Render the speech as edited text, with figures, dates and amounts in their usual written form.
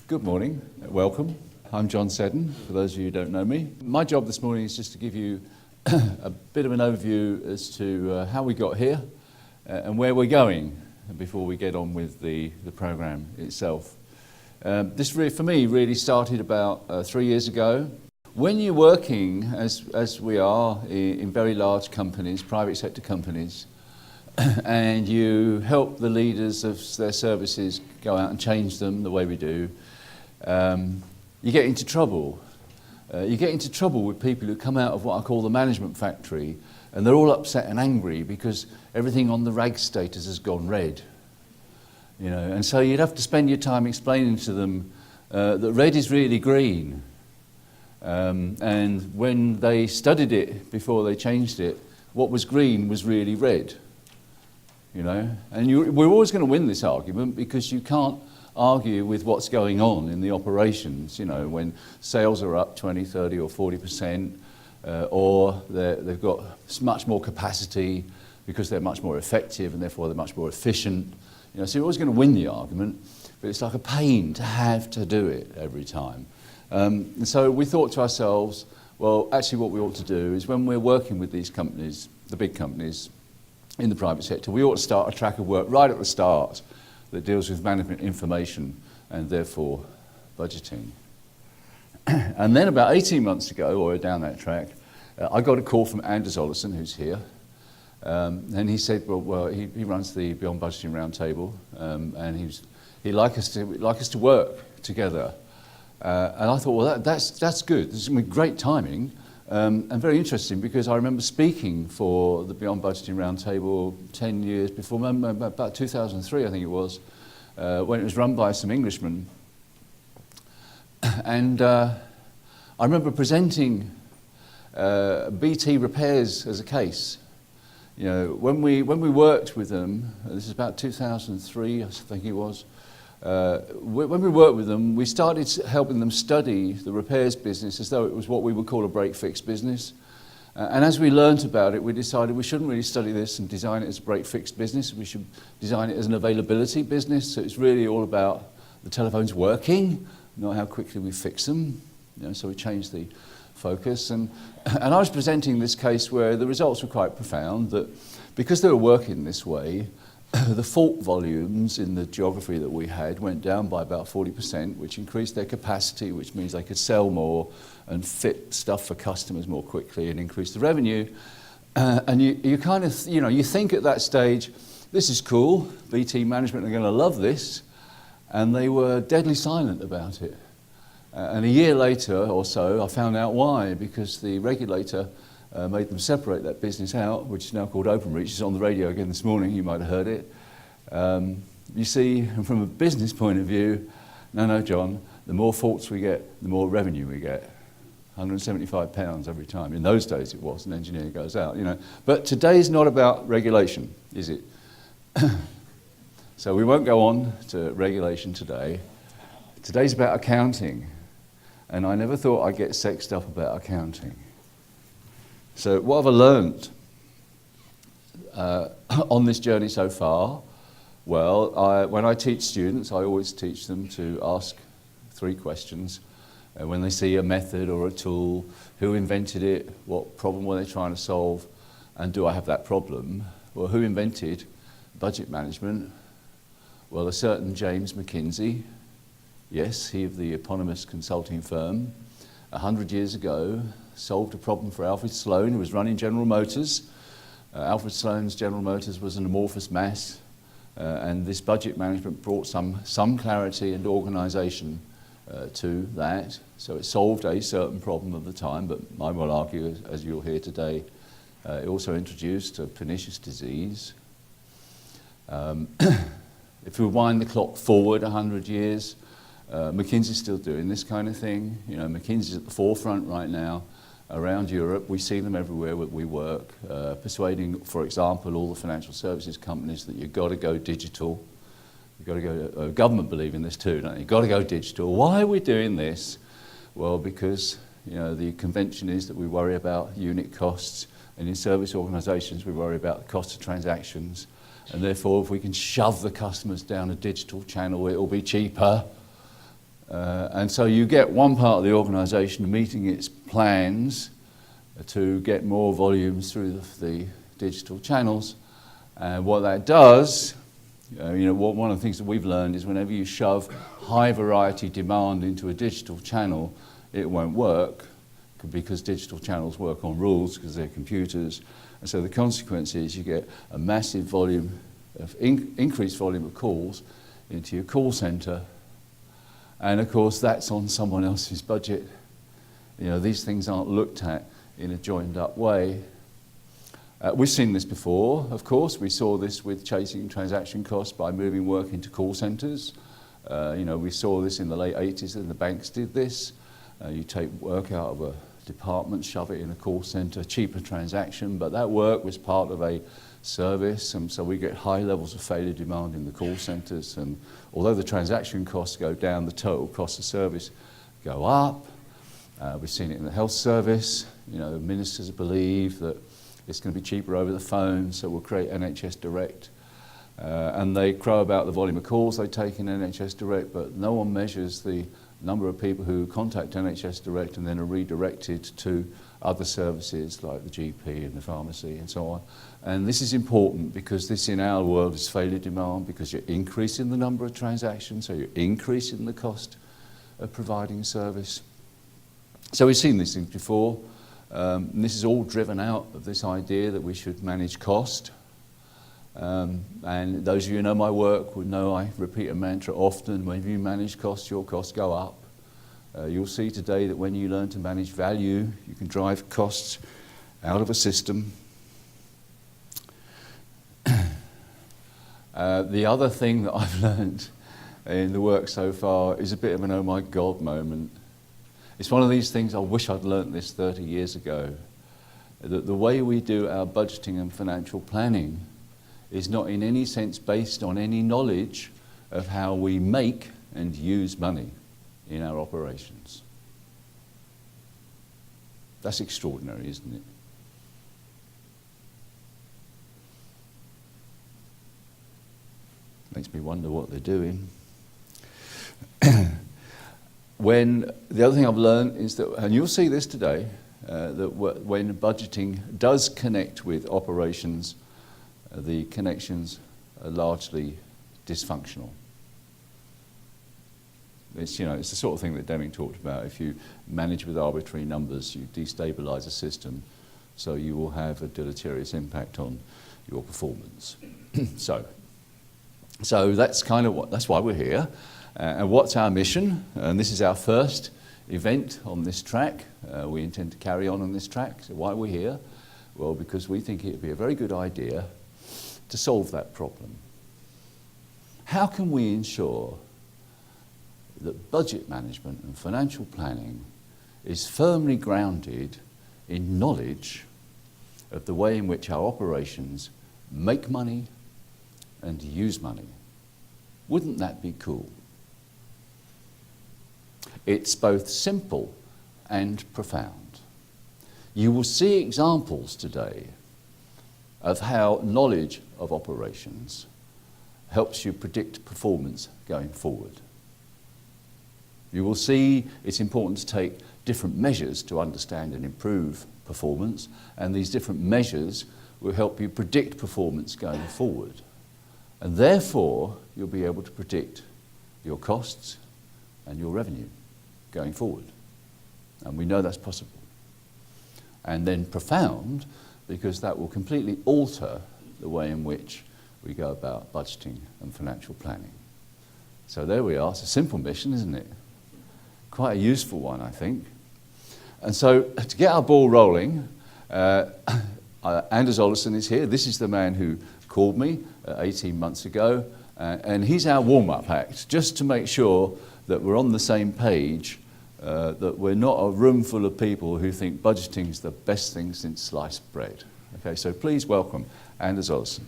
Good morning, welcome. I'm John Seddon, for those of you who don't know me. My job this morning is just to give you a bit of an overview as to how we got here and where we're going before we get on with the program itself. This really, for me, really started about 3 years ago. When you're working, as we are, in very large companies, private sector companies, and you help the leaders of their services go out and change them the way we do, you get into trouble. You get into trouble with people who come out of what I call the management factory, and they're all upset and angry because everything on the RAG status has gone red. You know, and so you'd have to spend your time explaining to them that red is really green. And when they studied it before they changed it, what was green was really red. You know, and we're always going to win this argument because you can't argue with what's going on in the operations. You know, when sales are up 20, 30 or 40%, or they've got much more capacity because they're much more effective and therefore they're much more efficient. You know, so you're always going to win the argument, but it's like a pain to have to do it every time. And so we thought to ourselves, well, actually what we ought to do is when we're working with these companies, the big companies in the private sector, we ought to start a track of work right at the start that deals with management information and therefore budgeting. And then about 18 months ago, or down that track, I got a call from Anders Olesen, who's here, and he said, well, he runs the Beyond Budgeting Roundtable, and he'd like us to work together. And I thought, well, that's good. This is going to be great timing, and very interesting because I remember speaking for the Beyond Budgeting Roundtable 10 years before, about 2003, I think it was, when it was run by some Englishmen. And I remember presenting BT repairs as a case. You know, when we worked with them, this is about 2003, I think it was. When we worked with them, we started helping them study the repairs business as though it was what we would call a break-fix business. And as we learnt about it, we decided we shouldn't really study this and design it as a break-fix business. We should design it as an availability business. So it's really all about the telephones working, not how quickly we fix them. You know, so we changed the focus. And I was presenting this case where the results were quite profound, that because they were working this way, the fault volumes in the geography that we had went down by about 40%, which increased their capacity, which means they could sell more and fit stuff for customers more quickly and increase the revenue. And you kind of, you know, you think at that stage, this is cool, BT management are going to love this, and they were deadly silent about it. And a year later or so, I found out why, because the regulator made them separate that business out, which is now called Openreach. It's on the radio again this morning, you might have heard it. You see, from a business point of view, no, John, the more faults we get, the more revenue we get. £175 every time. In those days it was, an engineer goes out, you know. But today's not about regulation, is it? So we won't go on to regulation today. Today's about accounting. And I never thought I'd get sexed up about accounting. So what have I learned on this journey so far? Well, when I teach students, I always teach them to ask 3 questions. When they see a method or a tool, who invented it, what problem were they trying to solve, and do I have that problem? Well, who invented budget management? Well, a certain James McKinsey. Yes, he of the eponymous consulting firm, 100 years ago, solved a problem for Alfred Sloan, who was running General Motors. Alfred Sloan's General Motors was an amorphous mass, and this budget management brought some clarity and organisation to that. So it solved a certain problem of the time, but I will argue, as you'll hear today, it also introduced a pernicious disease. If we wind the clock forward 100 years, McKinsey's still doing this kind of thing. You know, McKinsey's at the forefront right now around Europe. We see them everywhere where we work, persuading, for example, all the financial services companies that you've got to go digital. You've got to go, government believe in this too, don't they? You've got to go digital. Why are we doing this? Well, because, you know, the convention is that we worry about unit costs, and in service organisations we worry about the cost of transactions, and therefore if we can shove the customers down a digital channel, it will be cheaper. And so you get one part of the organisation meeting its plans to get more volumes through the digital channels. And what that does, one of the things that we've learned is whenever you shove high variety demand into a digital channel, it won't work, because digital channels work on rules because they're computers. And so the consequence is you get a massive volume of increased volume of calls into your call centre. And of course, that's on someone else's budget. These things aren't looked at in a joined up way. We've seen this before, of course. We saw this with chasing transaction costs by moving work into call centres. We saw this in the late 80s, and the banks did this. You take work out of a department, shove it in a call centre, cheaper transaction, but that work was part of a service, and so we get high levels of failure demand in the call centres, and although the transaction costs go down, the total cost of service go up. We've seen it in the health service. Ministers believe that it's going to be cheaper over the phone, so we'll create NHS Direct. And they crow about the volume of calls they take in NHS Direct, but no one measures the number of people who contact NHS Direct and then are redirected to other services like the GP and the pharmacy and so on. And this is important because this in our world is failure demand, because you're increasing the number of transactions, so you're increasing the cost of providing service. So we've seen these things before. And this is all driven out of this idea that we should manage cost. And those of you who know my work would know I repeat a mantra often: when you manage costs, your costs go up. You'll see today that when you learn to manage value, you can drive costs out of a system. The other thing that I've learned in the work so far is a bit of an oh my God moment. It's one of these things, I wish I'd learnt this 30 years ago, that the way we do our budgeting and financial planning is not in any sense based on any knowledge of how we make and use money in our operations. That's extraordinary, isn't it? Makes me wonder what they're doing. The other thing I've learned is that, and you'll see this today, that when budgeting does connect with operations, the connections are largely dysfunctional. It's the sort of thing that Deming talked about. If you manage with arbitrary numbers, you destabilize a system, so you will have a deleterious impact on your performance. So that's that's why we're here. And what's our mission? And this is our first event on this track. We intend to carry on this track. So why are we here? Well, because we think it would be a very good idea to solve that problem. How can we ensure that budget management and financial planning is firmly grounded in knowledge of the way in which our operations make money and use money? Wouldn't that be cool? It's both simple and profound. You will see examples today of how knowledge of operations helps you predict performance going forward. You will see it's important to take different measures to understand and improve performance, and these different measures will help you predict performance going forward. And therefore, you'll be able to predict your costs and your revenue going forward. And we know that's possible. And then profound, because that will completely alter the way in which we go about budgeting and financial planning. So there we are. It's a simple mission, isn't it? Quite a useful one, I think. And so to get our ball rolling, Anders Olesen is here. This is the man who called me 18 months ago, and he's our warm-up act, just to make sure that we're on the same page, that we're not a room full of people who think budgeting is the best thing since sliced bread. Okay, so please welcome Anders Olesen.